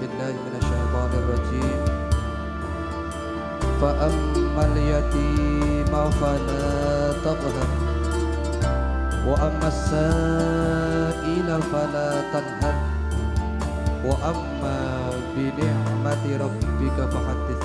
بالله من الشيطان الرجيم فأما اليتيم فلا تقهر وأما السائل فلا تنهر وأما بنعمة ربك فحدث.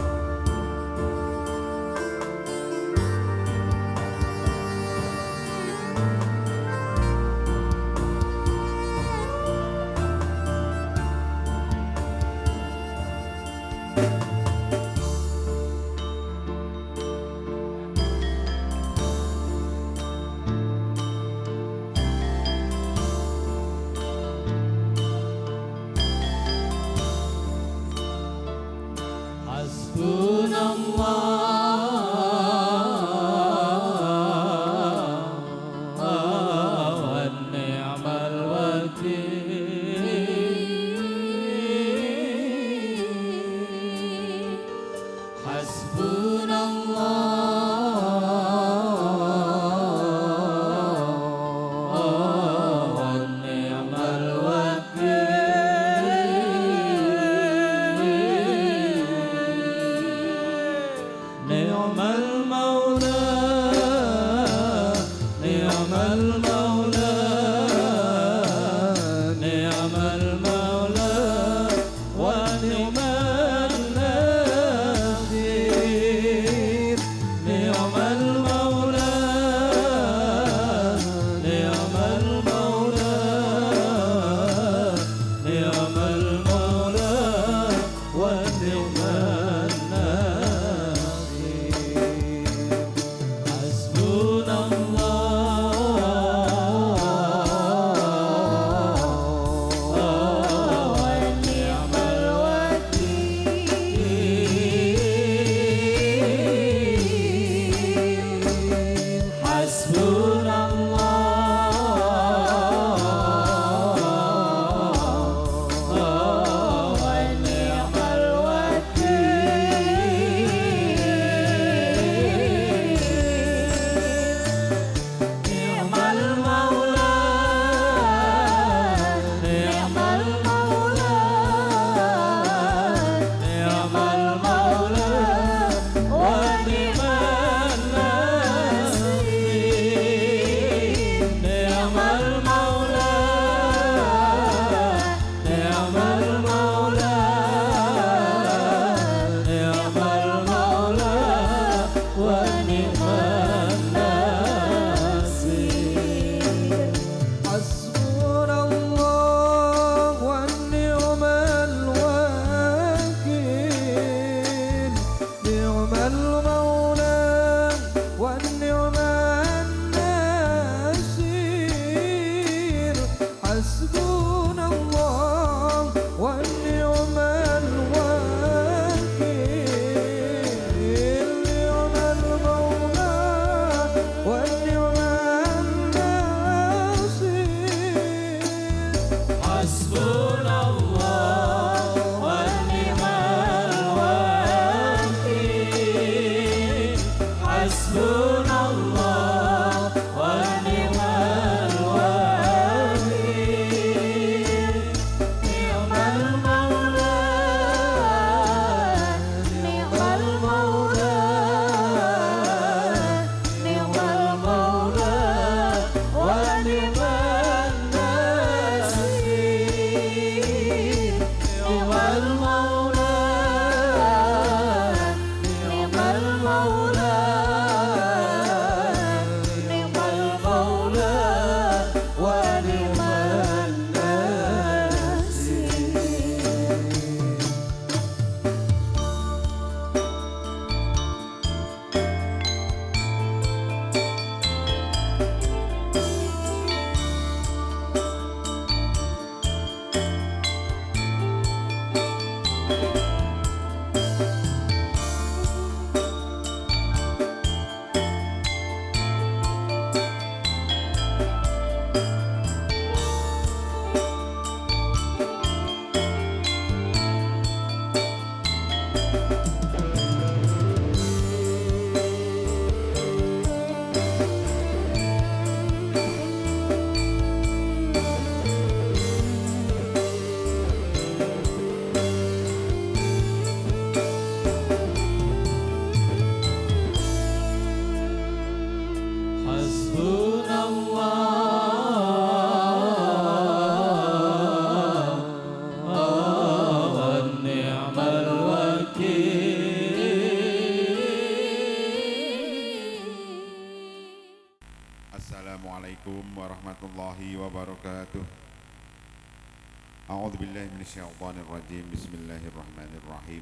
A'udzu billahi minasyaitonir rajim. Bismillahirrahmanirrahim.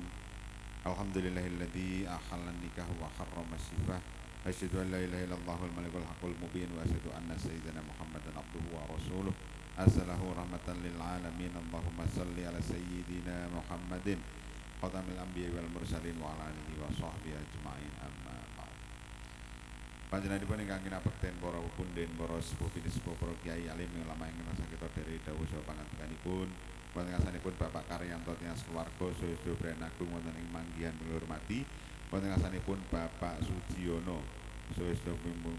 Alhamdulillahilladzi ahalla nikah wa harrama sifah. Asyhadu an la ilaha illallahul malikul haqqul mubin wa asyhadu anna sayyidina Muhammadan abduhu wa rasuluh. Arsalahu rahmatan lil alamin. Allahumma shalli ala sayyidina Muhammadin khatamil anbiya'i wal mursalin wa ala alihi wa sahbihi ajma'in. Amma ba'd. Panjenenganipun ingkang kinabekten para punden, para sepuh sepuh, para kiai alim ulama ingkang nasa kita dari dawuh saha pangandikanipun wonten ngasanipun Bapak Karyanto Tias keluarga sedaya Brand Agung wonten ing manggihan hormati, wonten ngasanipun Bapak Sujiono sedaya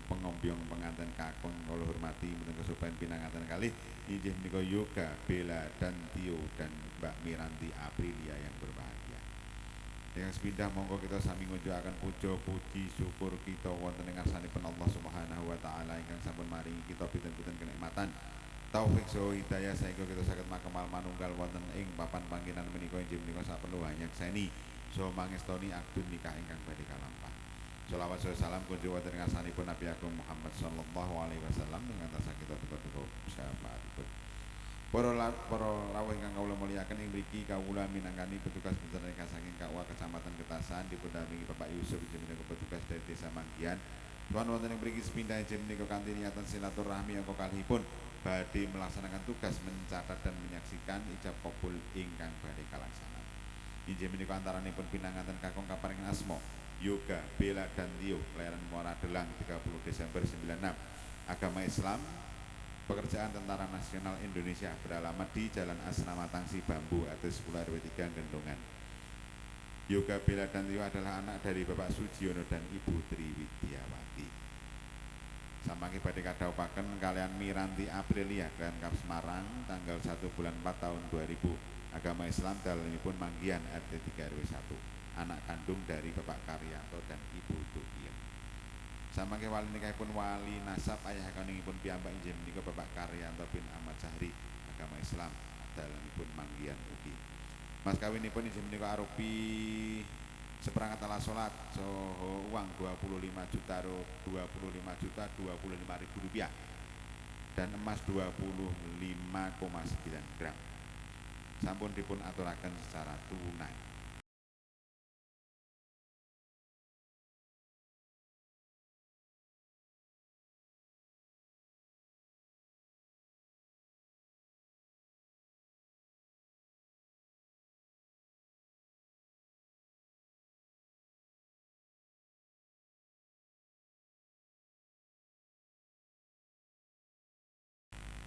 pengombyong penganten kakung kula hormati mboten kesupen pinanganten kalih inggih menika Yoga Bella dan Tio dan Mbak Miranti Aprilia yang berbahagia. Yang sepindah monggo kita sami ngunjukaken puja puji syukur kita wonten ing ngarsanipun Allah Subhanahu wa taala ingkang sampun maringi kita pinten-pinten kenikmatan taufik saha hidayah saengga kita saged makemal manunggal wonten ing papan panggenan menika inggih menika saperlu hanyakseni saha mangestoni akdun nikah ingkang badhe kalampah. Shalawat salam kunjuk wonten ing ngarsanipun Nabi Agung Muhammad sallallahu alaihi wasallam ingkang tansah kita tuku-tuku syafaatipun. Para rawuh ingkang kawula mulyakaken ing mriki kawula minangkani petugas pencernikan saking KUA Kecamatan Getasan dipun dampingi Bapak Yusuf inggih menika petugas dari Desa Manggihan. Tuan wonten ing mriki sepindhah inggih menika kanthi niatan silaturahmi angka kalihipun badhe melaksanakan tugas mencatat dan menyaksikan ijab kabul ingkang badhe kalaksana. Inggih menika antaranipun pinanganten kakung kaparingan asma Yoga Bella dan Tio kelahiran Muara Delang 30 Desember 96. Agama Islam, pekerjaan Tentara Nasional Indonesia, beralamat di Jalan Asrama Tangsi Bambu atas 10 RW 3 Gendongan. Yoga Bella dan Tio adalah anak dari Bapak Sujiono dan Ibu Triwidyawati. Sampangipun badhe kadhawuhaken kalian Miranti Aprilia kalian Kap Semarang tanggal 1 bulan 4 tahun 2000. Agama Islam dalemipun manggihan RT 3 RW 1. Anak kandung dari Bapak Karyanto dan Ibu Tukiem. Samangke wali nikahipun wali nasab ayah kaningipun piyambak inggih menika Bapak Karyanto bin Ahmad Sahri, agama Islam, dalemipun manggihan ugi. Mas kawinipun inggih menika arupi seperangkat alat salat saha uang 25 juta 25.025.000 rupiah dan emas 25,9 gram. Sampun dipun aturaken secara tunai.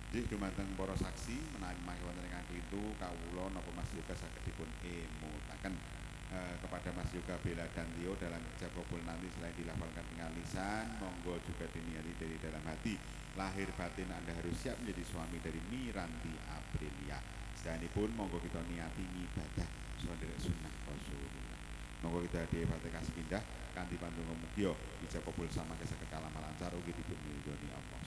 Jadi dumateng para saksi menawi mangke wonten ingkang klitu kawula napa Mas Yoga saged dipun emutaken kepada Mas Yoga Bella dan Tio dalam ijab kabul nanti selain dilafalkan dengan lisan monggo juga diniati dari dalam hati. Lahir batin Anda harus siap menjadi suami dari Miranti Aprilia. Sedanipun monggo kita niati ibadah saudara sunnah Rasulullah. Monggo kita dhewe Fatihah sepindah kanthi pandonga mugia ijab kabul samangke saged kalaman lancar ugi dipun ridhoni Allah.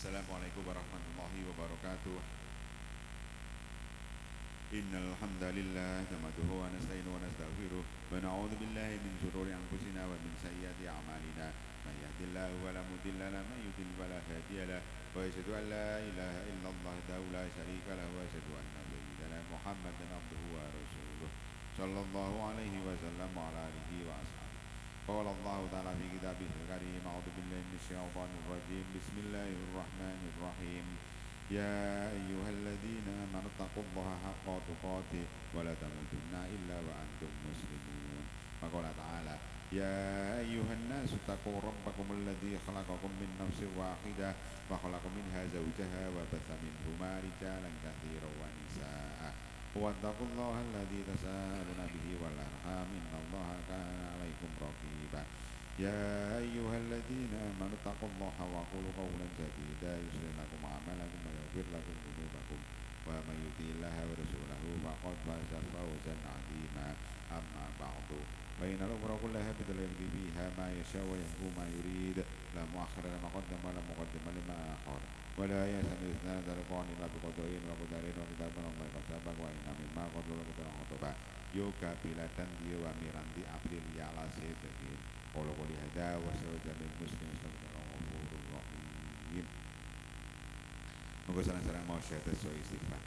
Assalamualaikum warahmatullahi wabarakatuh. Innal hamdalillah nahmaduhu wa nasta'inuhu wa nastaghfiruh wa na'udzu billahi min shururi anfusina wa min sayyiati a'malina. May yahdihillahu fala mudilla lahu wa may yudlil fala hadiya lahu. Wa asyhadu an la ilaha illallah wahdahu la syarika lahu wa asyhadu anna sayyidana Muhammadan abduhu wa rasuluh sallallahu alaihi wasallam wa ala alihi wa ashabihi. قال الله تعالى في كتابه الكريم أعوذ بالله من الشيطان الرجيم بسم الله الرحمن الرحيم يا أيها الذين آمنوا اتقوا الله حق تقاته ولا تموتن إلا وأنتم مسلمون. وقال تعالى يا أيها الناس اتقوا ربكم الذي خلقكم من نفس واحدة وخلق منها زوجها وبث منهما رجالا كثيرا ونساء واتقوا الله الذي تساءلون به والأرحام إن الله كان عليكم رقيبا. يا أيها الذين آمنوا اتقوا الله وقولوا قولا سديدا يصلح لكم أعمالكم ويغفر لكم ذنوبكم ومن يطع الله ورسوله فقد فاز فوزا عظيما. أما بعد فإن الأمور كلها بتلقي فيها ما يشاء ويهدي ما يريد لا مؤخر لما قدم ولا مقدم لما أخر ولا يسأل إثنان تلقون إلا بقدرين وقدرين وكتاب الله قد سبق وإن مما قد لقد خطبا yoga bilatan dia wa miranti aprilia ala sedekin kalau kuli hada wa sawjamin muslim sallallahu alaihi moga salam mau syahadat so istighfar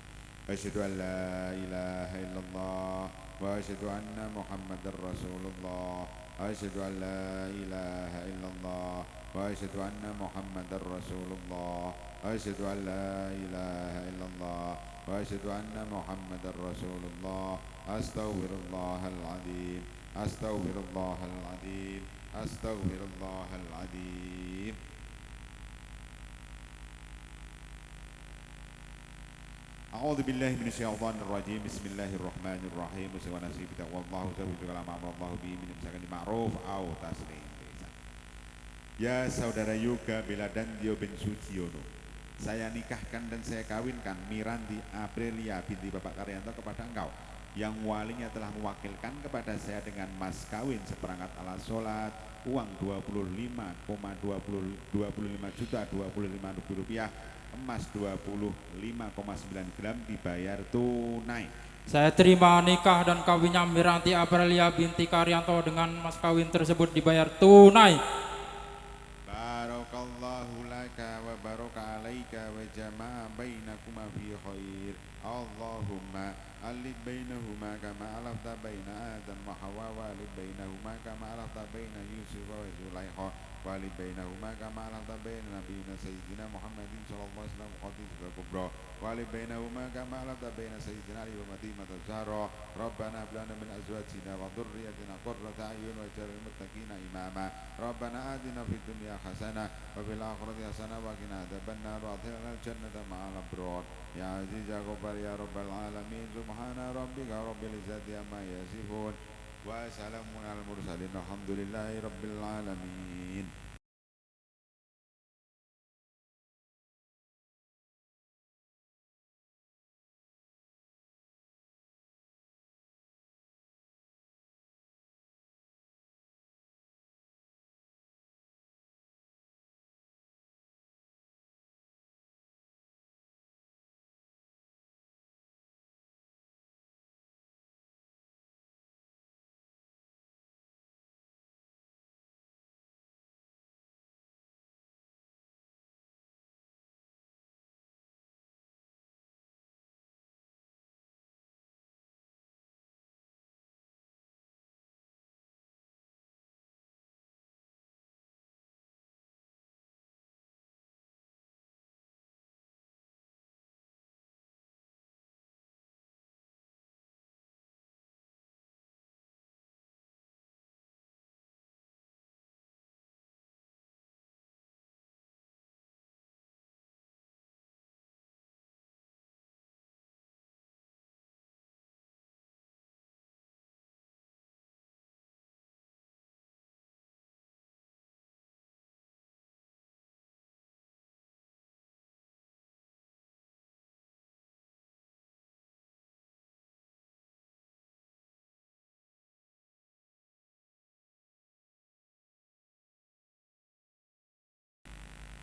asyhadu an la ilaha illallah wa asyhadu anna muhammadar rasulullah asyhadu an la ilaha illallah wa asyhadu anna muhammadar rasulullah asyhadu an la ilaha illallah wa asyhadu anna muhammadar rasulullah astaghfirullahal azim astaghfirullahal azim astaghfirullahal azim. A'udzu billahi minasyaitonir rajim. Bismillahirrahmanirrahim. Wa nasi bi taqwallahu sabbitu kalam amrullahu bi min imsakan ma'ruf au taslim. Ya saudara Yoga Beladan Dio bin Suciono, saya nikahkan dan saya kawinkan Miranti Aprilia binti Bapak Karyanto kepada engkau yang walinya telah mewakilkan kepada saya dengan mas kawin seperangkat alat sholat, uang 25,25 juta 25.000 rupiah, emas 25,9 gram dibayar tunai. Saya terima nikah dan kawinnya Miranti Aprilia binti Karyanto dengan mas kawin tersebut dibayar tunai. Barakallahu laka wa baraka alaika wa jama'a bainakuma fi khair. Allahumma alif bainahuma kama alafta baina Adam wa Hawa wa alif bainahuma kama alafta baina Yusuf wa Zulaikha wa alif bainahuma kama alafta baina nabiyina sayyidina Muhammadin sallallahu alaihi wasallam qadisah kubra wa alif bainahuma kama alafta baina sayyidina Ali wa Fatimah az-Zahra. Rabbana hab lana min azwajina wa dhurriyyatina qurrata a'yun waj'alna lil muttaqina imama. Rabbana atina fid dunya hasanah wa fil akhirati hasanah wa qina adzabannar wa adkhilna al-jannata ma'al abrar. Ya Aziz ya Ghaffar ya Rabbal alamin. Subhana rabbika rabbil izzati amma yasifun wa salamun alal mursalin walhamdulillahi rabbil alamin.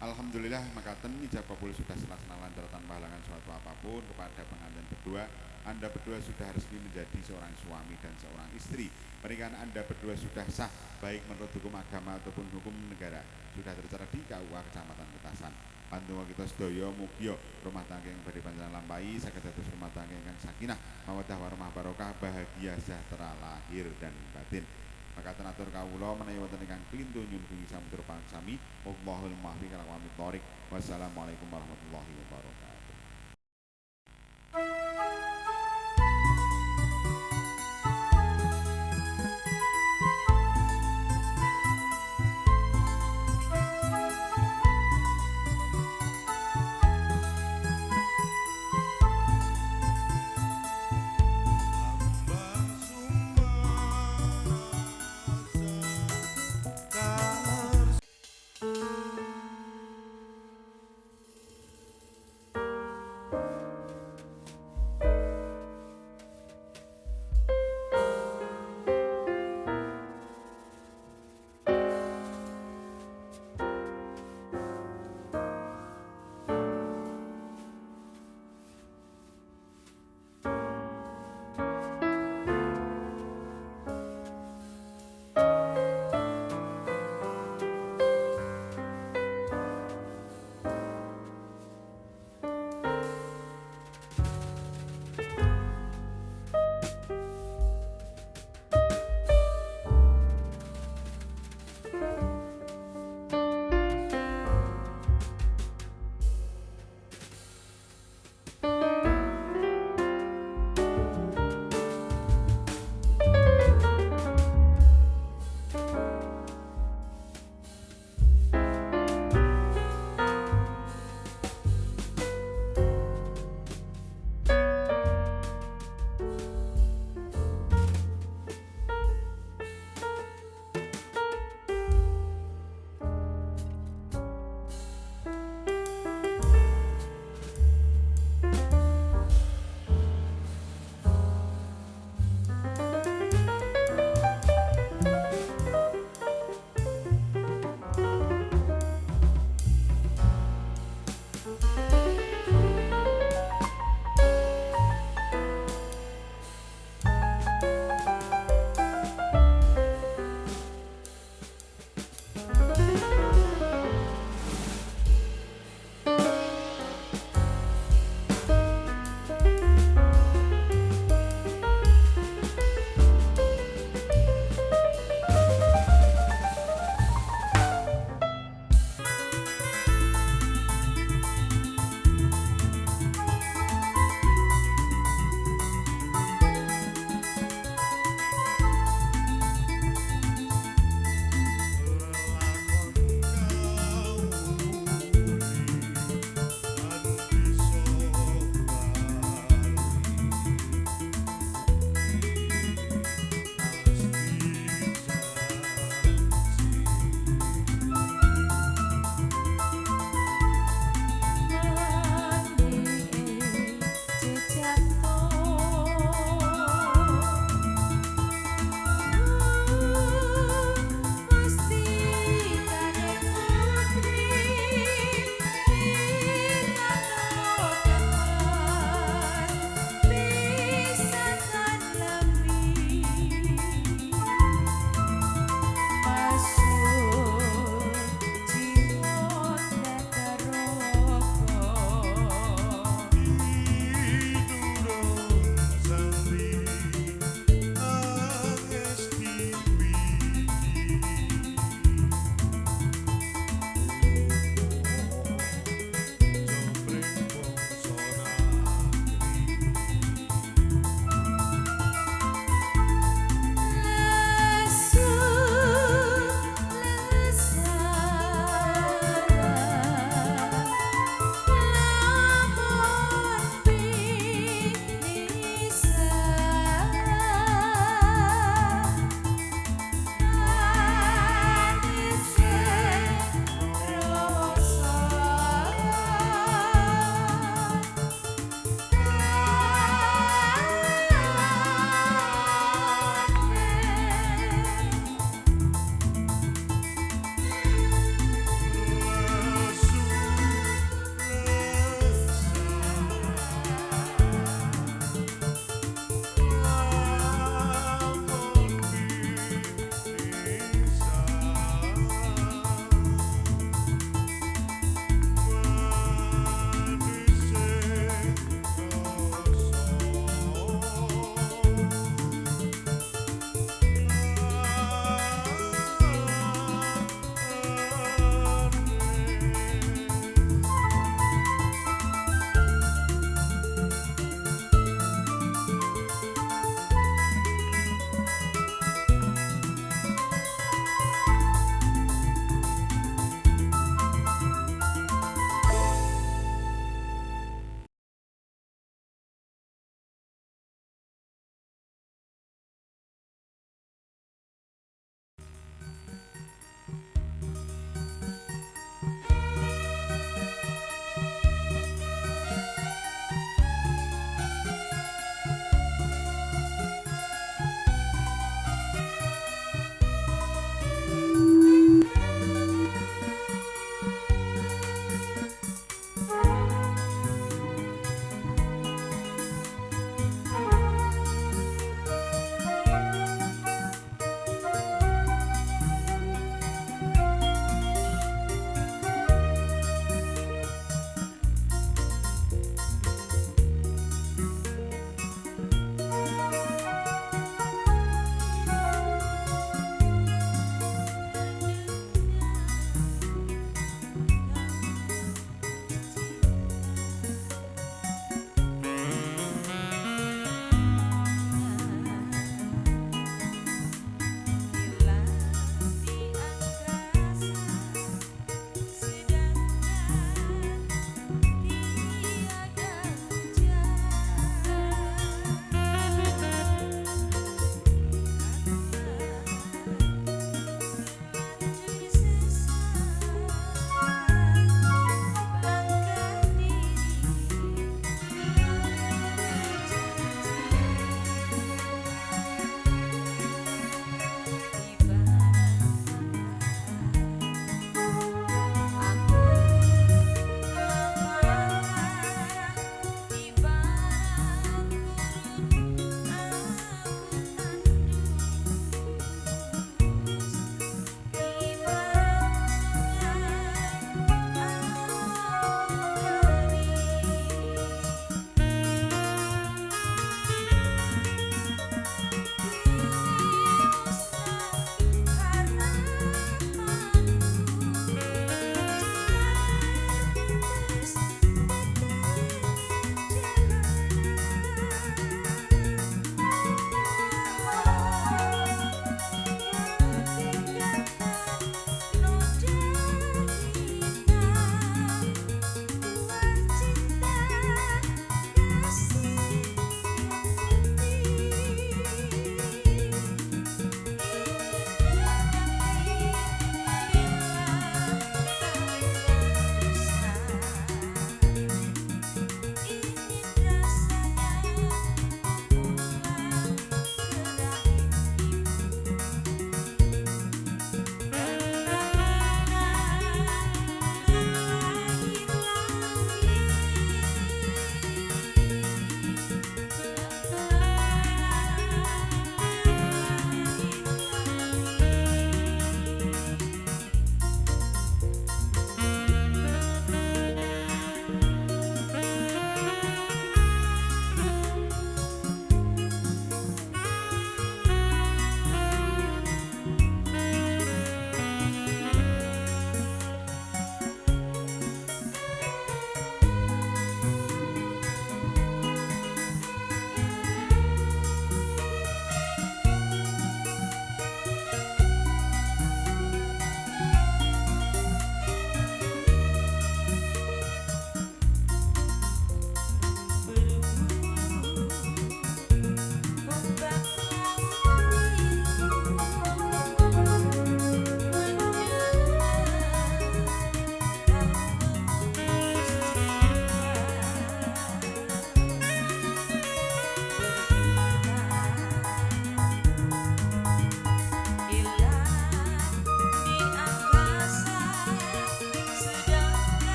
Alhamdulillah makaten ijab kabul sudah terlaksana lancar tanpa halangan suatu apapun kepada pengantin berdua. Anda berdua sudah resmi menjadi seorang suami dan seorang istri. Pernikahan Anda berdua sudah sah baik menurut hukum agama ataupun hukum negara. Sudah tertera di KUA Kecamatan Petasan. Pantungan kita sedaya mugia rumah tangga yang badhe panjenengan lampahi saged dados rumah tangga ingkang sakinah mawaddah warahmah barokah bahagia sejahtera lahir dan batin. Maka tenatur kawula menawi wonten ingkang klintu nyuwun kuwi samudra pangsami. Wallahul muwaffiq ila aqwamit thoriq. Wassalamualaikum warahmatullahi wabarakatuh.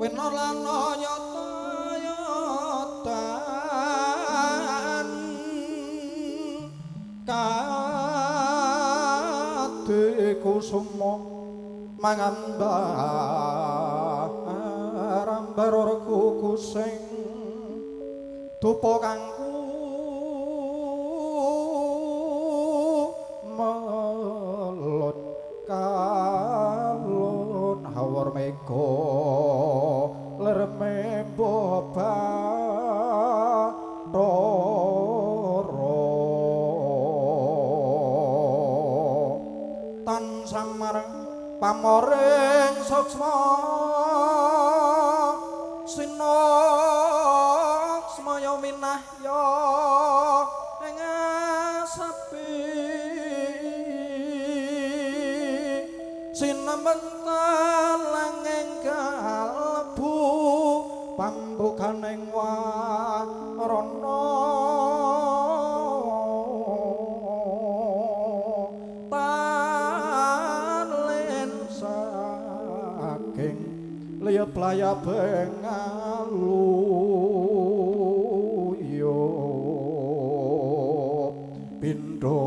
winolana yata-yatan kate kusuma mangandharam barorku kusing dupa kangku melon kalon hawar mega lermembo bathara tan samar pamoring suksma sinoksmaya minahya ing sapi sinambentan langing kalbu pambukaning warana talen saking liya playa bengaluya pindha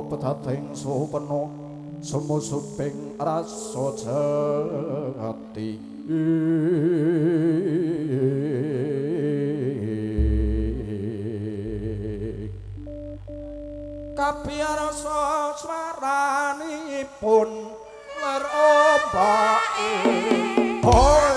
petating supena sumusuping rasa jati kapiyarsa swaranipun ler ombake hoi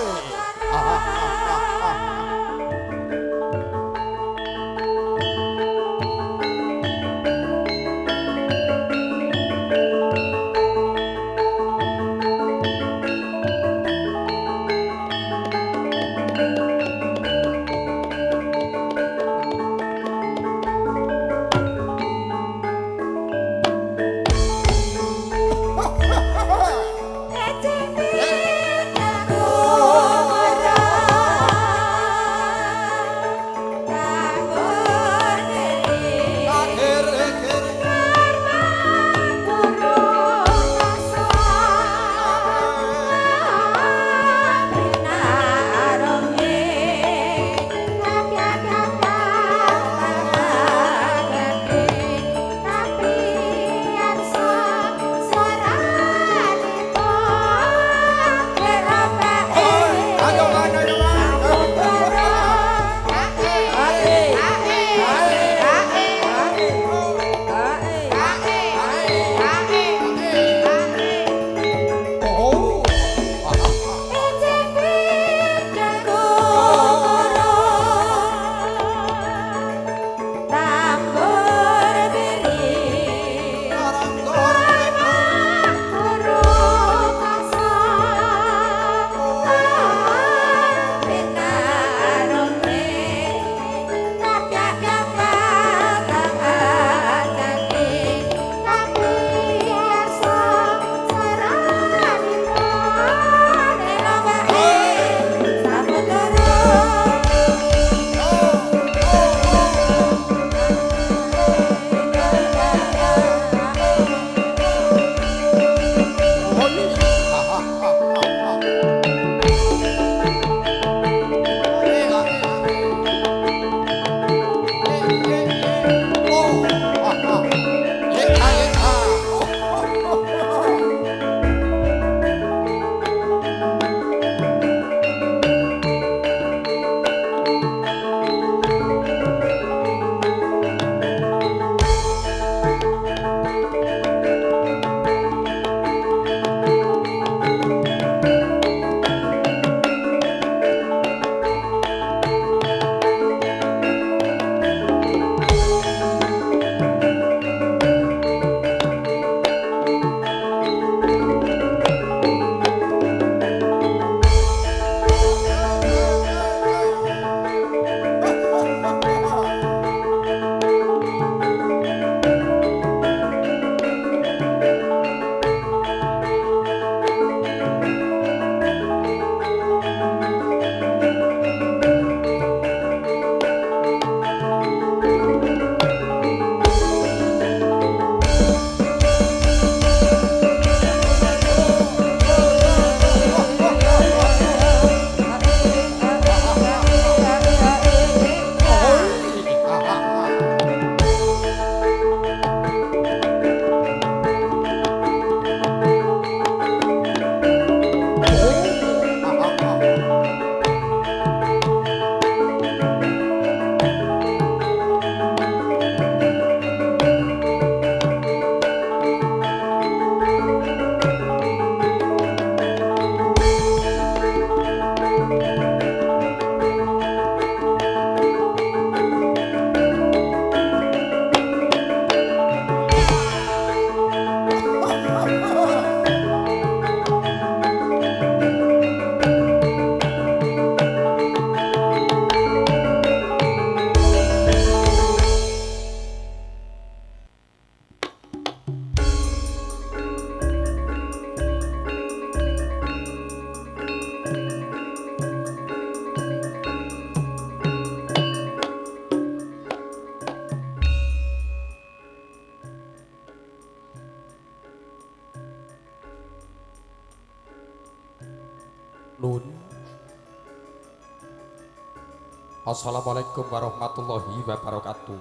Assalamualaikum warahmatullahi wabarakatuh.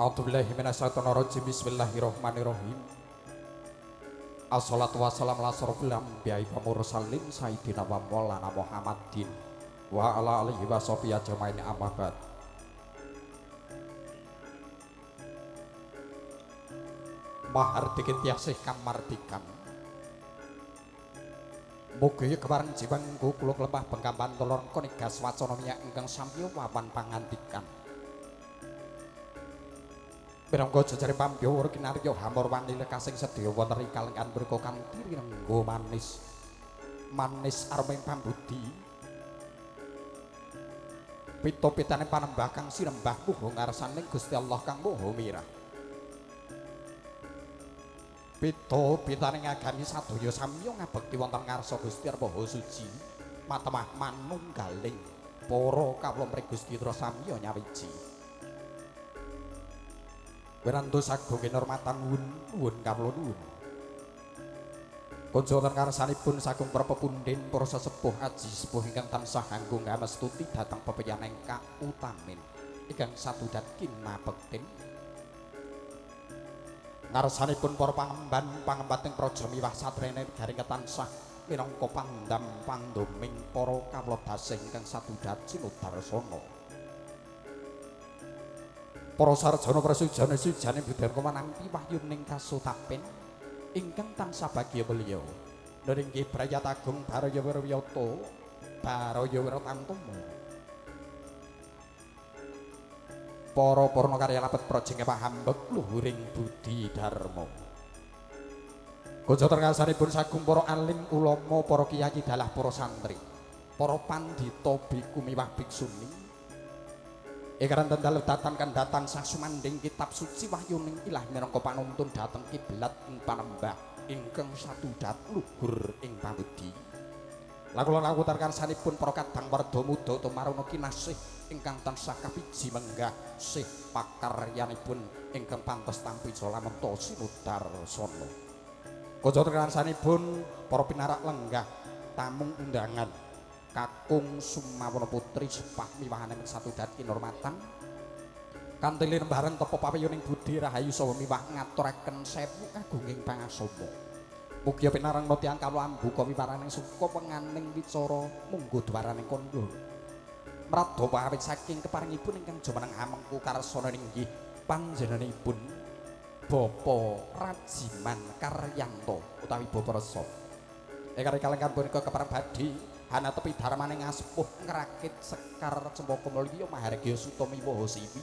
A'udzubillahi minasyaitonirrajim. Bismillahirrahmanirrahim. Assalatu wassalamu ala asyrofil anbiya'i wa mursalin sayyidina wa maulana Muhammadin wa ala alihi wa sahbihi ajmain amma ba'd. Mahardikin tiasih kamardikan. Mugi kepareng jiwangku kula lemah bengkaman tulur konigas wacana minyak ingkang samya wawan pangandikan. Pirangga jejare pambiyawur kinarya hamur wani lekasing sedaya wonten ing kalenggan mriku kanthi renggo manis. Manis arming pambudi. Pita-pitane panembah kang sinembah muga ngarsaning Gusti Allah kang Maha Mirah. Pita-pitane ngagani sadaya samya ngabekti wonten ngarsa Gusti Maha Suci. Matemah manunggaling para kawula mring Gusti Tra samya nyawiji. Wirantos agung kinurmatan nuwun kawula nuwun. Kunjungan karsanipun saking para pepundhen para sesepuh aji sepuh ingkang tansah anggo ngamestuti dhateng pepeyan ingkang utamin ingkang satudhat kinabektin. Ngarsanipun para pangemban-pangembating praja miwah satrene garing ketansah minangka pandam panduming para kawula dasing ingkang satudhat sinudarsana. Para sarjana prasujana-sujane budal kumanampi wahyuning kasutapen ingkang tansah bagya mulya. Nggih Brayat Agung Baraya Wirwiyata, Baraya Wiratantama. Para purna karya lapet projeng pahambek luhuring budi dharma. Kaca terkasanipun sagung para alim ulama, para kiai dalah para santri, para pandhita biku miwah biksuni. Ekaran tendal datan kandhatan sah sumanding kitab suci wahyuning ilah minangka panuntun dhateng kiblat ing panembah ingkang satudhat luhur ing pambudi. Lakula-laku tarkarsanipun para kadang warda muda tumaruna kinasih ingkang tansah kapiji menggah sih pakaryanipun ingkang pantes tampi salameta sinudarsana. Kaca tarkarsanipun para pinarak lenggah tamung undangan Kakung Sumawana Putri sepah miwahaning satudhat kinurmatan kanthi lembaran tapa pawiyuning budi rahayu saha miwah ngaturaken sewu agunging pangasoma. Mugi pinarang tiyang kawula ambuka wiwaraning suka penganing wicara munggo dwaraning kandha. Mradha awit saking keparingipun ingkang jumeneng amengku karsana inggih panjenenganipun Bapa Rajiman Karyanto utawi Bapa Resa. Ingkang kalenggan punika kepareng badhe ana tepi darmaning asepuh ngrakit Sekar Cempaka Mulya Mahargya Sutamiwaha Siwi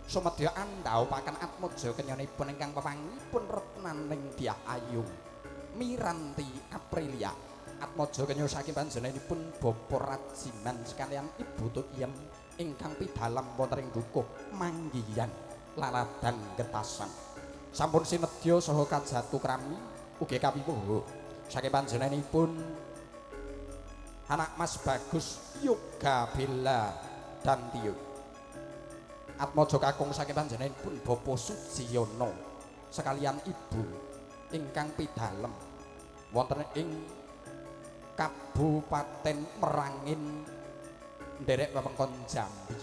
sumedya andhaupaken atmaja kenyonipun ingkang pepangipun retnaning Dyah Ayung Miranti Aprilia. Atmaja kenya saking panjenenganipun Bapa Rajiman sekalian Ibu Tutiem ingkang pidhalam wonten ing dukuh manggihan laladan getasan. Sampun sinedya saha kajatu krami ugi kawiwuh saking panjenenganipun anak Mas Bagus Yoga Bella Dantio. Atmaja kakung saking panjenenganipun Bapa Sujiyono sekalian Ibu ingkang pidhalem wonten ing Kabupaten Merangin nderek wewengkon Jambi.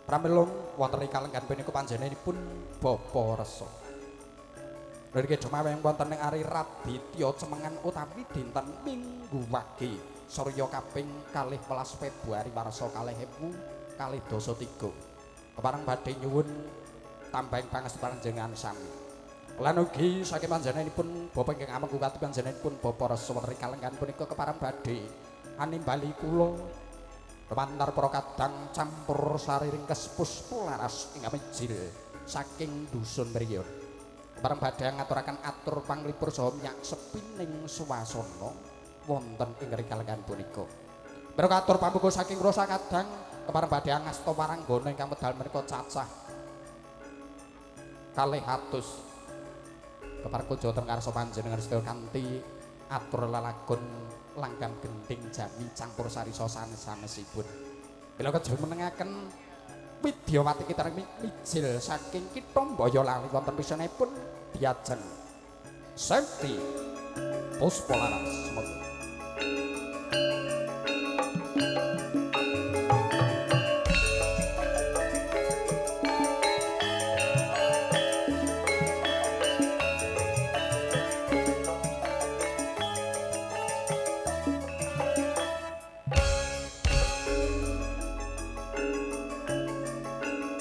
Pramila wonten ing kalenggan punika panjenenganipun Bapa Resa. Nggih dumaweng wonten ing ari Raditya Cemengan utawi dinten Minggu Wage Surya kaping 12 Februari warsa 2023. Kepareng badhe nyuwun tambahing pangestu panjenengan sami. Lan ugi saking panjenenganipun Bapa ingkang amengku katup panjenenganipun Bapa Resa wonten ing kalenggan punika kepareng badhe animbali kula lumantar para kadang campur sariring kespus pularas ing mijil saking dusun mriya. Bareng badhe ngaturaken atur panglipur saha minyak sepining swasana wonten ing kalenggan punika. Menawi atur pambuka saking rasa kadang kepareng badhe ngasta waranggana ingkang medal menika cacah 200. Kepareng kunjung teng karsa panjenengan sedaya kanthi atur lelagon langgam gending jami campur sari sanes-sanesipun. Bila kejumenengaken Widyawati kita mijil saking kita Boyolali wonten pisanipun diajeng Sekti Puspalaras.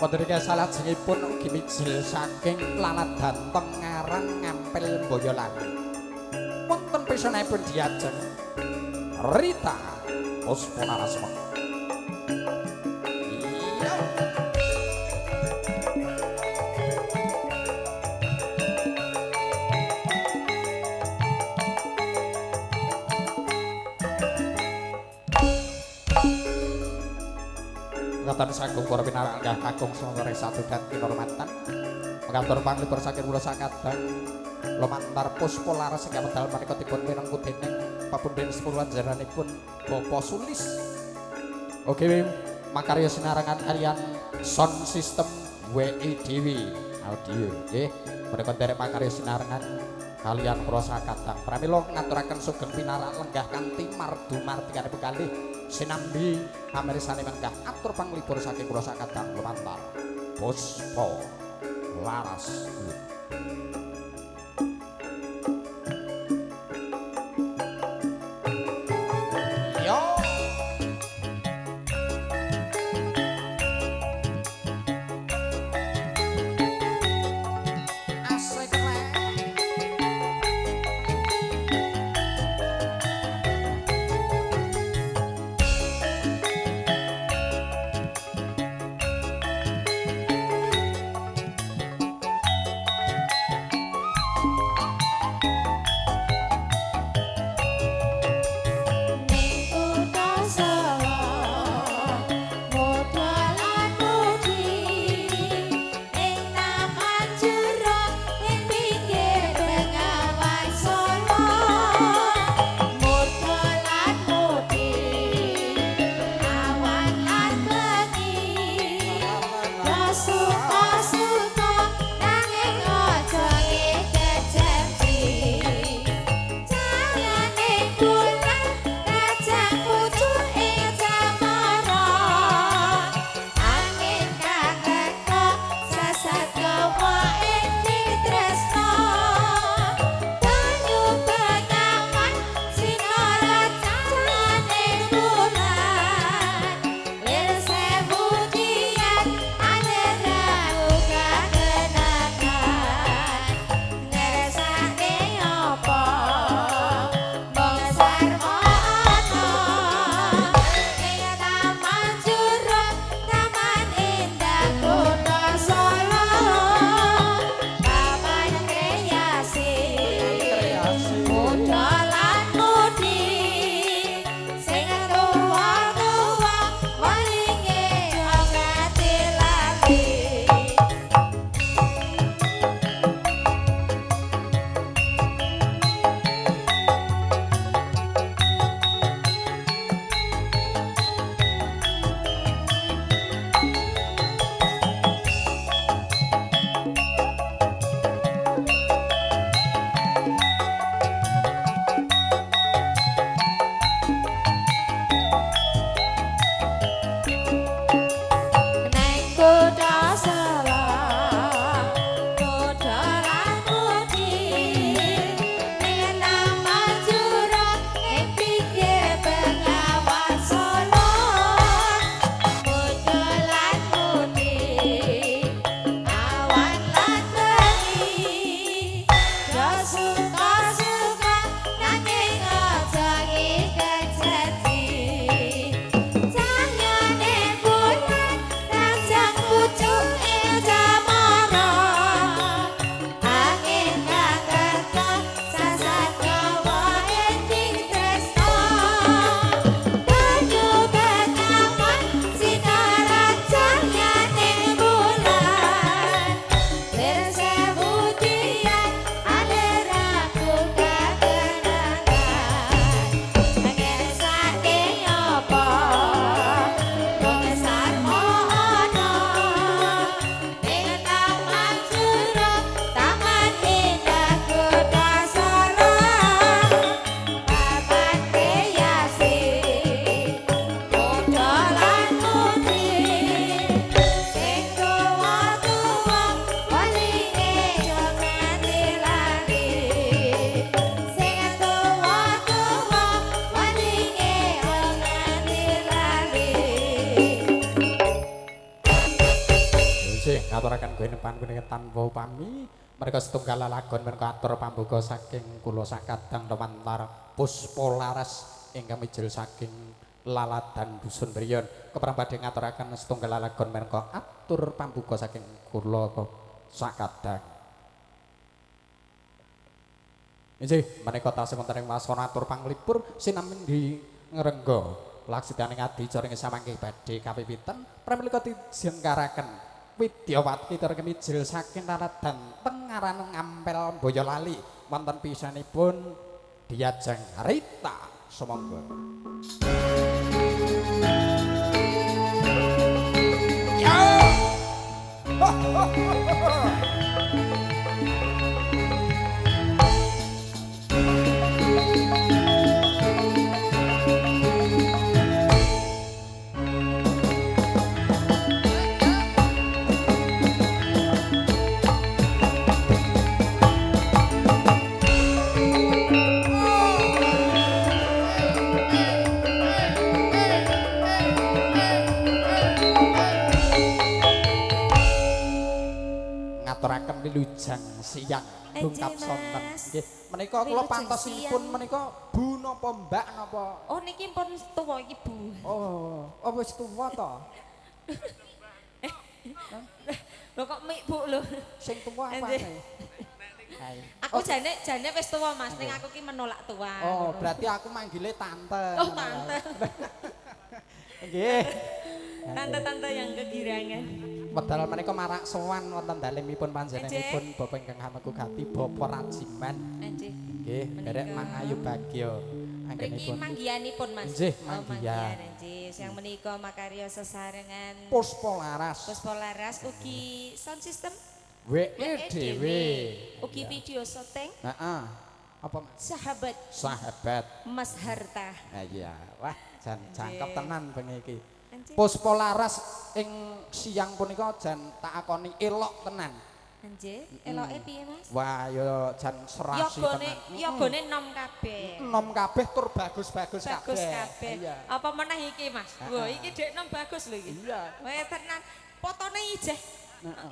Wonten ing salajengipun ugi mijil saking laladan Tengarang Ngampil Boyolali. Wonten pisanipun diajeng Rita Puspanarasma. Iya. Ngatan sagung para pinarangkah kakung sumere satu dan kinurmatan. Mengatur panglipur saking kula sakadang lumantar puspa laras ingkang medal menika dipun pinengku dening papunden sepuluhan jaranipun Bapak Sulis. Oke, makarya sinarangan kalian sound system WIDW audio nggih. Menika derek makarya sinarangan kalian kula sakadang. Pramila ngaturaken sugeng pinarak lenggah kanthi mardu martikanipun kalih sinambi amirsani menggah atur panglipur saking kula sakadang lumantar puspa laras. Yo. Asik keren. ngaturaken guene panjenengan tanpa upami mereka setunggal lalagon menika atur pambuka saking kula sakadang temantar Puspa Laras ingkang mijil saking Laladan Dusun Briyon kepareng badhe ngaturaken setunggal lalagon menika atur pambuka saking kula sakadang. Inggih menika tasih wonten ing wasana atur panglipur sinambi ngrengga laksitaning adicara ing samangke badhe kawiwitan pramila dijengkaraken Widyawati terke mijil saking Laladan Tengaran Ngampel Boyolali wonten pisanipun Diajeng Rita sumangga. Ngaturaken wilujeng siang bungkap sonten nggih menika kula pantosipun menika Bu napa Mbak napa Oh niki pun tuwa iki Bu. oh wis tuwa to Lho kok mik Bu lho. sing tuwa apa Hai Aku jane wis tuwa Mas, ning aku ki menolak tua. oh berarti aku manggile tante Oh tante. nggih Tante-tante yang kegirangan. Wedal menika marak sowan wonten dalemipun panjenenganipun Bapak ingkang Hameku Gati Bapak Rajiman. Nggih. Nggih, derek Mang Ayu Bagya Mriki anggenipun. manggihanipun Mas. Nggih, Oh, manggihan. nggih. Sang menika makarya sesarengan Puspa Laras. Puspa Laras ugi sound system WE dhewe. ugi video syuting Heeh. Apa Mas? sahabat Sahabat. Mas Harta. Nah iya, wah jan jangkep tenan bengi iki. Anjir. Puspa Laras ing siang punika jan tak akoni elok tenan. Anjir, eloke piye Mas? Wah, yo jan serasi tenan. Yogane nom kabeh. Nom kabeh tur bagus-bagus kabeh. Bagus kabeh. Iya. Apa meneh iki Mas? Wah, iki dek nom bagus lho iki. Iya. Wah, tenan. Fotone ijeh.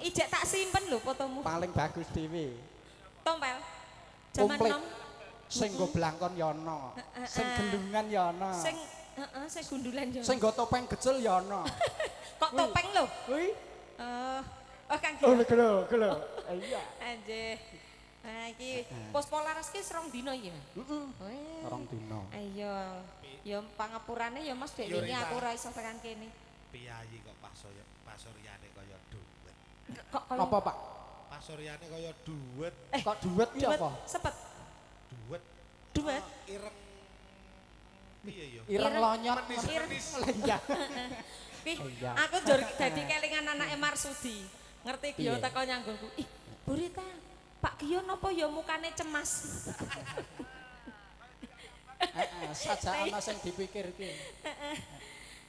Ijeh tak simpen lho fotomu. Paling bagus dhewe. Tompel. Jaman Komplit. nom. Sing nggo blangkon ya ana. Sing gendungan ya ana. Sing sing gundulan yo. Sing nggo topeng gecel ya ana. Kok topeng lho? Kuwi Oh Kang oh Gia. gelo. Iya. Anjir. Nah iki Puspa Laras ki serong dina iki. Heeh. Rong dina. Ayo. Ya pangapurane ya Mas dek wingi aku ora iso tekan kene. Piyayi kok pasuryane kaya duwet. Kok kaya Apa, Pak? Pasuryane kaya duwet, Kok duwet ki duet apa? sepet. duwet. Duet. Ireng. Piye ya? Ireng lonyot. Manis. Iya. Pi, Iya. aku jur dadi kelingan anake Marsudi. Ngerti Gio Piye? teko nyanggoku. Ih, Burita, Pak Gio napa ya mukane cemas? Heeh, saja ana sing dipikirke.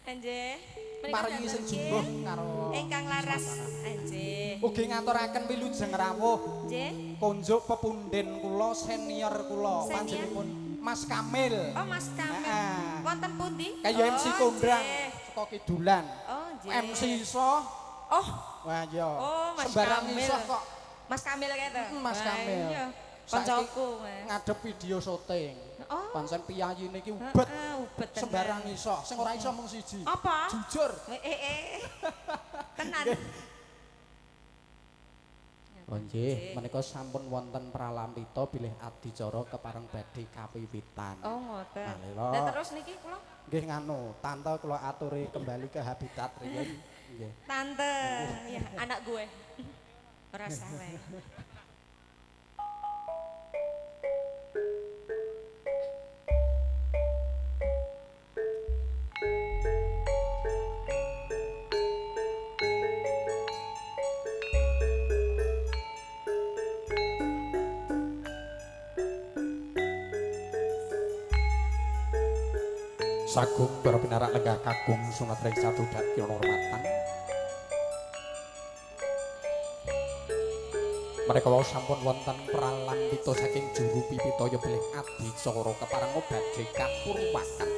Anjir. Paringi sing jumbuh karo Ingkang laras. Anjir. ugi ngaturaken wilujeng rawuh Nggih. konjuk pepunden kula senior kula Senior? panjenenganipun Mas Kamil. Oh, Mas Kamil. Heeh. Wonten pundi? Kaya MC Kondrang nggih. saka Kidulan. Oh, nggih. MC iso. Oh, Wah iya. Oh, Mas Sembarang Kamil. iso kok Mas Kamil kete. Mas Kamil. Iya. Saiki Koncoku, Mas. ngadep video syuting. Oh. Pancen piyayine iki ubet. Ubet tenan. Sembarang iso. Sing ora iso mung siji. Apa? Jujur. Tenan. Oh nggih, menika sampun wonten pralampita bilih adicara kepareng badhe kawiwitan. Oh, ngoten. Nah, lha. Lah terus niki kula Nggih nganu, tante kula aturi kembali ke habitat riyen. Nggih. tante, ya anak gue. Ora salah. Sagung para pinarak lenggah kagung sunat ring satu dak kinurmatan. Mereka wau sampun wonten pralampita saking juru pipitaya bilih adicara kepareng badhe kapurwakan.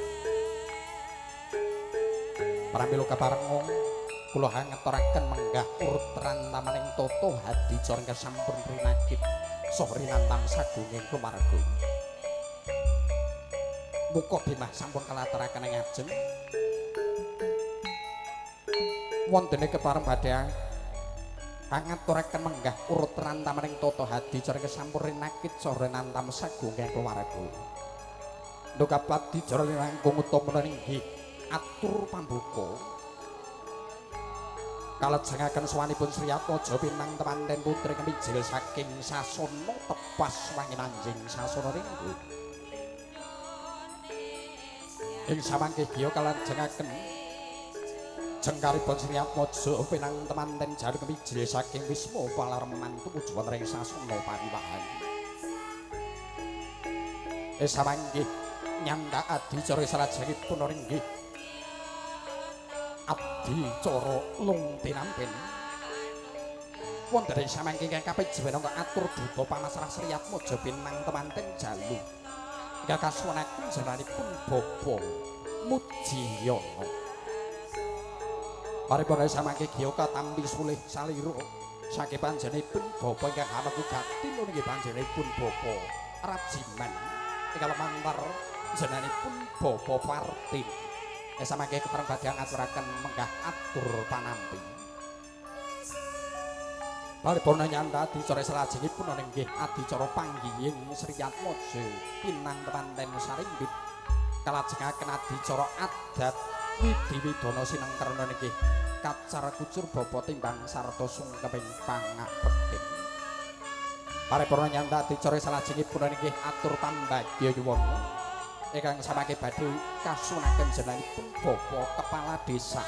Pramila kepareng kula ngeturaken menggah urut rantamaning toto hadi coreng sampun rinakit saha rinantam sagunging kumarga. Muka bimah sampun kalaturaken ing ajeng wontene kepareng badhe ngaturaken menggah urut rantamaning toto hadi coreng sampun rinakit saha rinantam sagunging kumarga. Ndukapat dijara langkung utama inggih atur pambuka kalajengaken sawanipun Sri Atmaja pinang temanten putri kemijil saking sasana tepas wangin anjing sasana ringgo. Ing samangke giya kalajengaken jengkaripun Sri Atmaja pinang temanten jalu kemijil saking Wisma Palarman tumuju wonten ing sasana pariwahan. Samangke nyandak adicara salajengipun ringgih adicara lung tinampen wonten ing samangke ingkang kapijewen atur duta pamasrah Sri Atmaja pinang temanten jalu ingkang kasuwunaken jenenganipun Bapa Mujiyana. Paripurna samangke giya katampi sulih salira saking panjenenganipun Bapa ingkang hamagati nggih panjenenganipun Bapa Rajiman ingkang lumantar jenenganipun Bapa Partin. Samangke kepareng badhe ngaturaken menggah atur panampi. Paripurna nyanda adicara salajengipun inggih adicara panggihing Sri Atmaja pinang temanten sarimbit kalajengaken adicara adat Widiwidana sinengkerna nggih kacar kucur bapa timbang sarta sungkeping pangabekting. Paripurna nyanda adicara salajengipun inggih atur pambagya yuwana ingkang samangke badhe kasunaken jenenganipun Bapa Kepala Desa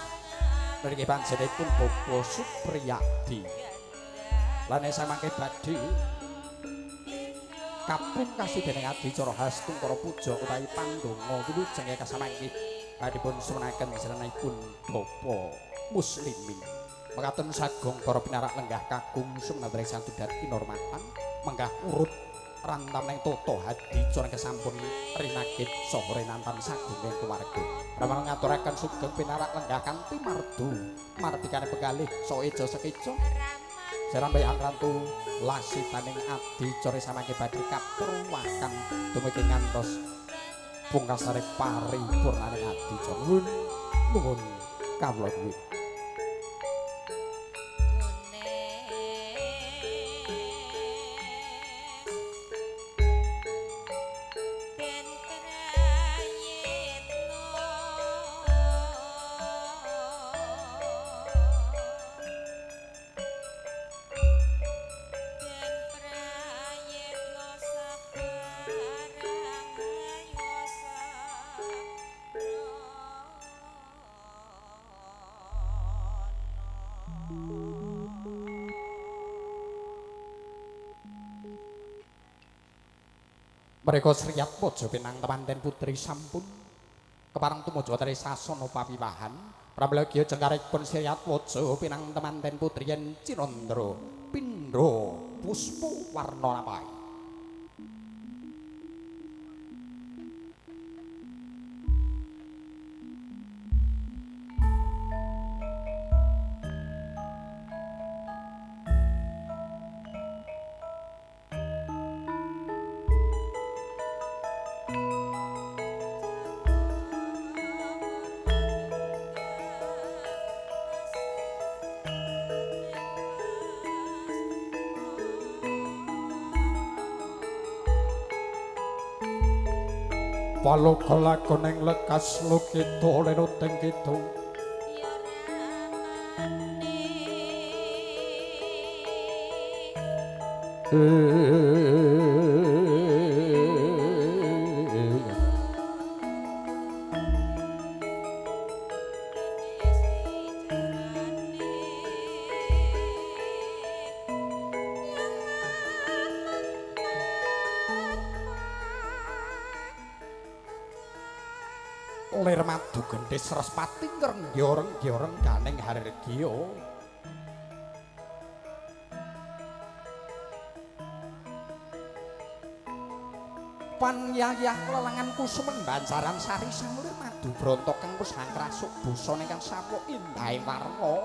nggih panjenenganipun Bapa Supriyadi. Lan samangke badhe kapungkasi dening adicara Hastungkara Puja utawi pandonga wilujeng kasamangke badhe pun sunaken jenenganipun Bapa Muslimin. Mekaten sagung para pinarak lenggah kakung sumenawi santu dadi kinormatan menggah urut rantamaning toto hadi coreng kesampun rinakit saha rinantan sagunging keluarga. Pramana ngaturaken sugeng pinarak lenggah kanthi mardu martikane bekalih saha eja sekeca sarambai angrantu lasitaning adicara samangke badhe kapurwakan dumugi ngantos pungkasane paripurnaning adicara. Nuwun kawula duwit. Mereka Sri Atmaja pinang temanten putri sampun kepareng tumuju wonten sasana pawiwahan. Pramila giya jengkaripun Sri Atmaja pinang temanten putri yen Cirandra Pindha Puspa warna lampahe. Paloka lakoning lekas lukita lenuteng kidung lir madu gendhis Srespati ngrenggyong-renggyong ganing Hargya. Panyayah lelanganku sumembanjaran sari sanglir madu bronto kang wis ngkrasuk busane kang sampun indahing warna.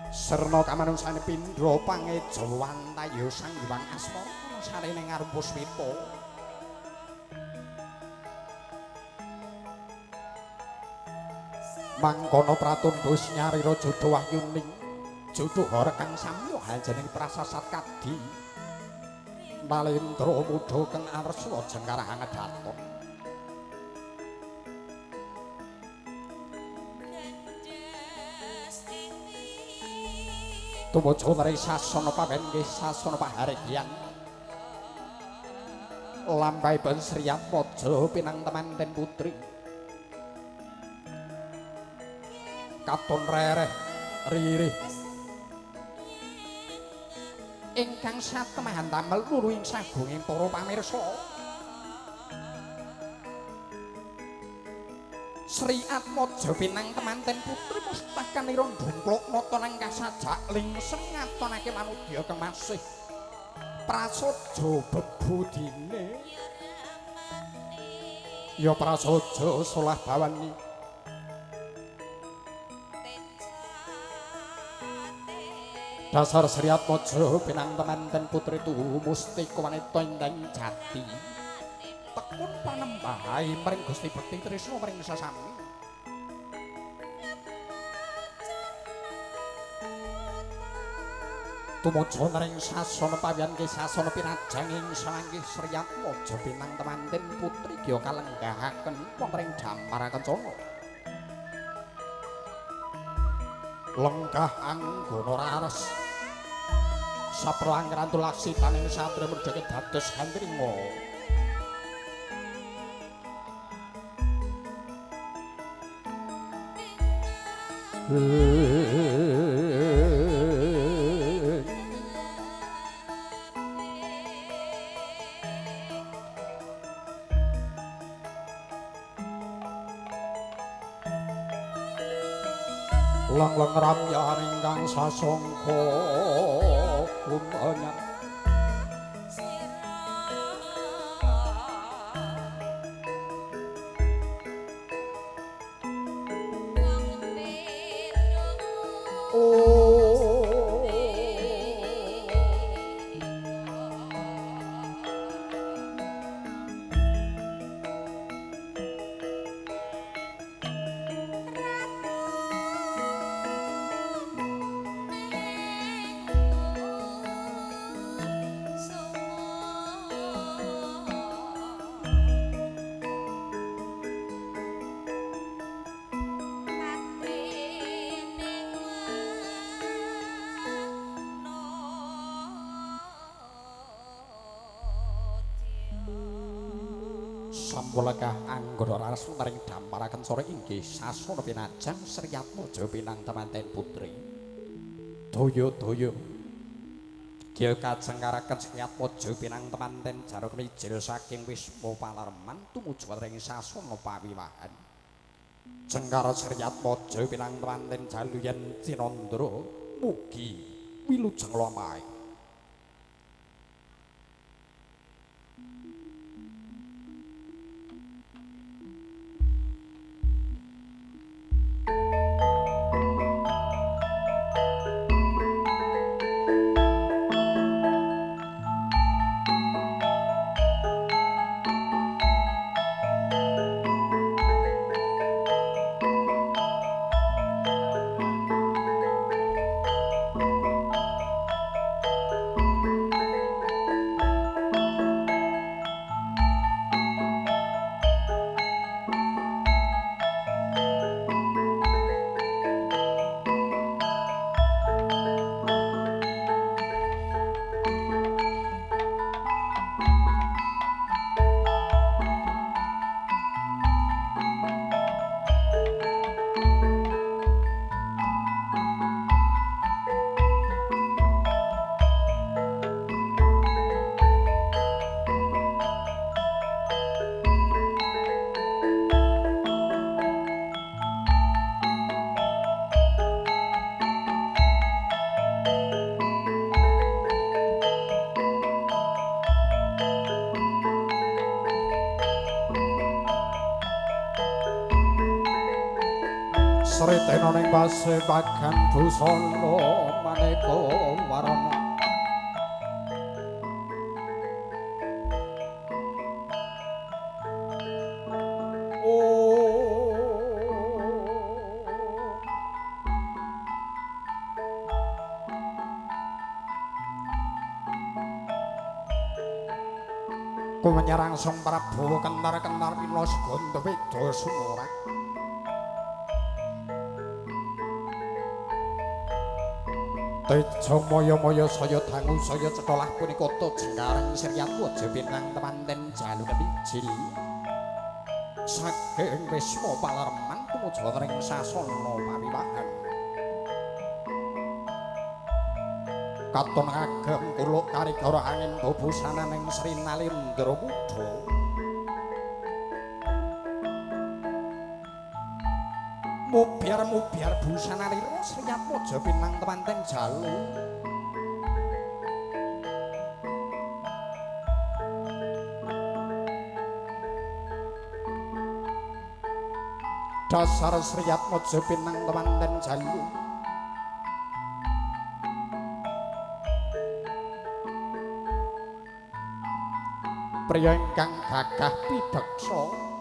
Serna kamanungsane pindha pangeja wantaya sang Hyang Asmara sarene ngarum puspita. Mangkono pratundha nyarira jodho wahyuning jodho kang samya hanjening prasasat kadi Nalendra mudha kang arswa jengkarah ngedhaton. Tumuju mring sasana pawen nggih sasana pahargyan. Lampahipun Sri Atmaja pinangtemanten putri. Katon rereh ririh ingkang satemahan damel luruhing sagunging para pamirsa. Sri Atmaja pinangtemanten putri mustakanira ndungkluk nata nang kasajak lingseng ngatonake manudya kang masih prasaja bebudine. Ya prasaja solah bawani dasar Sri Atmaja pinangtemanten putri tuhu mustika wanita indang jati. Tekun panembahi mring Gusti Bekti Trisna mring sesami. Tumuju nering sasana pawiyan nggih sasana pinajang ing sanggih Sri Atmaja pinangtemanten putri gya kalenggahaken mring Dampar Kencana. Lenggah anggana rares saprangrantu laksitaning satria merdeka dados handringa. Lang-lang ramyan ingkang sasongko kumanya sampulakah anggara rares maring Dampar Kencana inggih sasana pinajang Sri Atmaja pinangtemanten putri. Daya-daya Gya kajengkaraken Sri Atmaja pinangtemanten jaruk mijil saking Wisma Palarman tumuju ing sasana pawiwahan. Jengkar Sri Atmaja pinangtemanten jaluyan Cinandra mugi wilujeng lampahe. sretena ning pasebagan busana maneka warna menyerang Sang Prabu kentar-kentar pina seganda weda sumurak Tejo moyo-moyo saya dangu saya cetolah punika ta jengkareng Sriyat Waja pinang temanten jalu nebijil saking Wisma Palereman tumuju ing sasana pawiwahan katon agem kuluk karigara angin bubusananing Sri Nalendra Muda mubyar busanalira Sriyat Waja pinang temanten jalu dasar Sriyat Waja pinang temanten jalu priya ingkang gagah pidheksa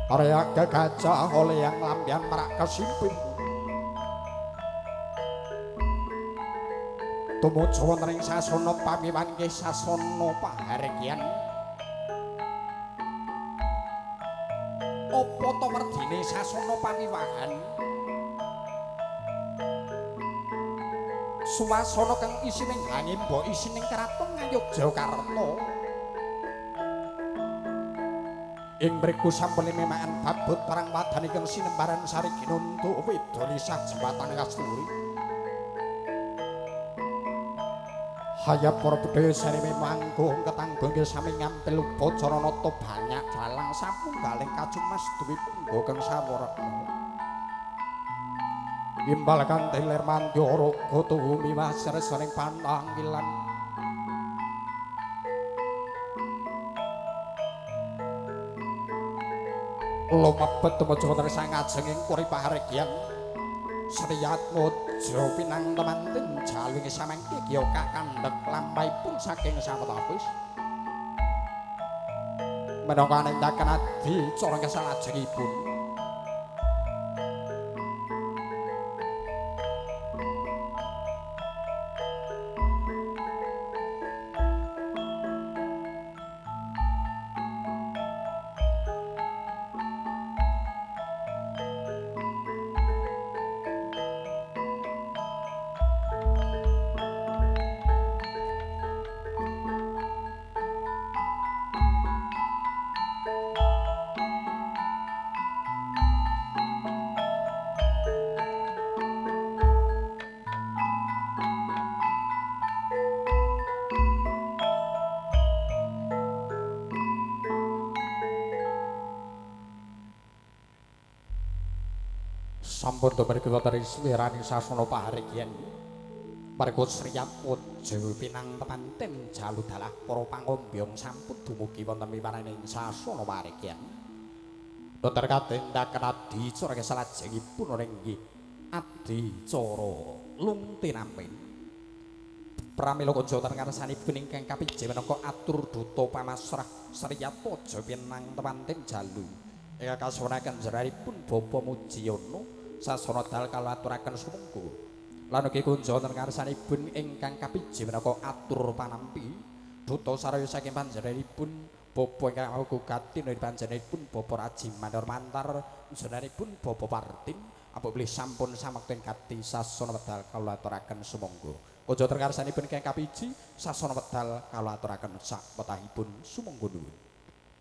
arya gagajah oleh yang lampian merak kesimping tumuju wonten ing sasana pamiwan nggih sasana pahargyan apa to werdine sasana pamiwahan suwasana kang isining angin mbok isining kraton Ngayogyakarta ing mriku sampun memakan babut perang wadanipun sinembaran sari ginuntuk wedolisah jembatan kasturi hayap para budaya sari manggung ketanggung sami ngampil bocara nata banyak dalang sapunggaling kacumas duwi punggo kang sawarekna imbal kanthi lir mandyara gotumi wasresaning pananggilan lumebet tumuju wonten sang ajenging puri pahargyan Sriyat Waja pinang temanten jalu ing samangke ya kakandhek lampahipun saking sawetawis menangka nindakan adicara kesalajengipun sampun dumargi wonten ing swiraning sasana pahargyan marga Sriyat Waja pinang temanten jalu dalah para pangombyong sampun dumugi wonten miwaraning sasana pahargyan Dr. Kadendaken adicara salajengipun inggih adicara lung tinampin pramila kanjatan ngarsanipun ingkang kapiji menangka atur duta pamasrah Sriyat Waja pinang temanten jalu ingkang kasuwunaken jenenganipun Bapak Mujiono sasana dal kalaturaken sumangga lan ugi kunjatan ngarsanipun ingkang kapiji menangka atur panampi duta saraya saking panjenenganipun Bapak ingkang gugati ing panjenenganipun Bapak Raji Mandor Mantar jenenganipun Bapak Partin apa bilih sampun samakten kati sasana wedal kalaturaken sumangga kunjatan ngarsanipun ingkang kapiji sasana wedal kalaturaken sak wetahipun sumangga nuwun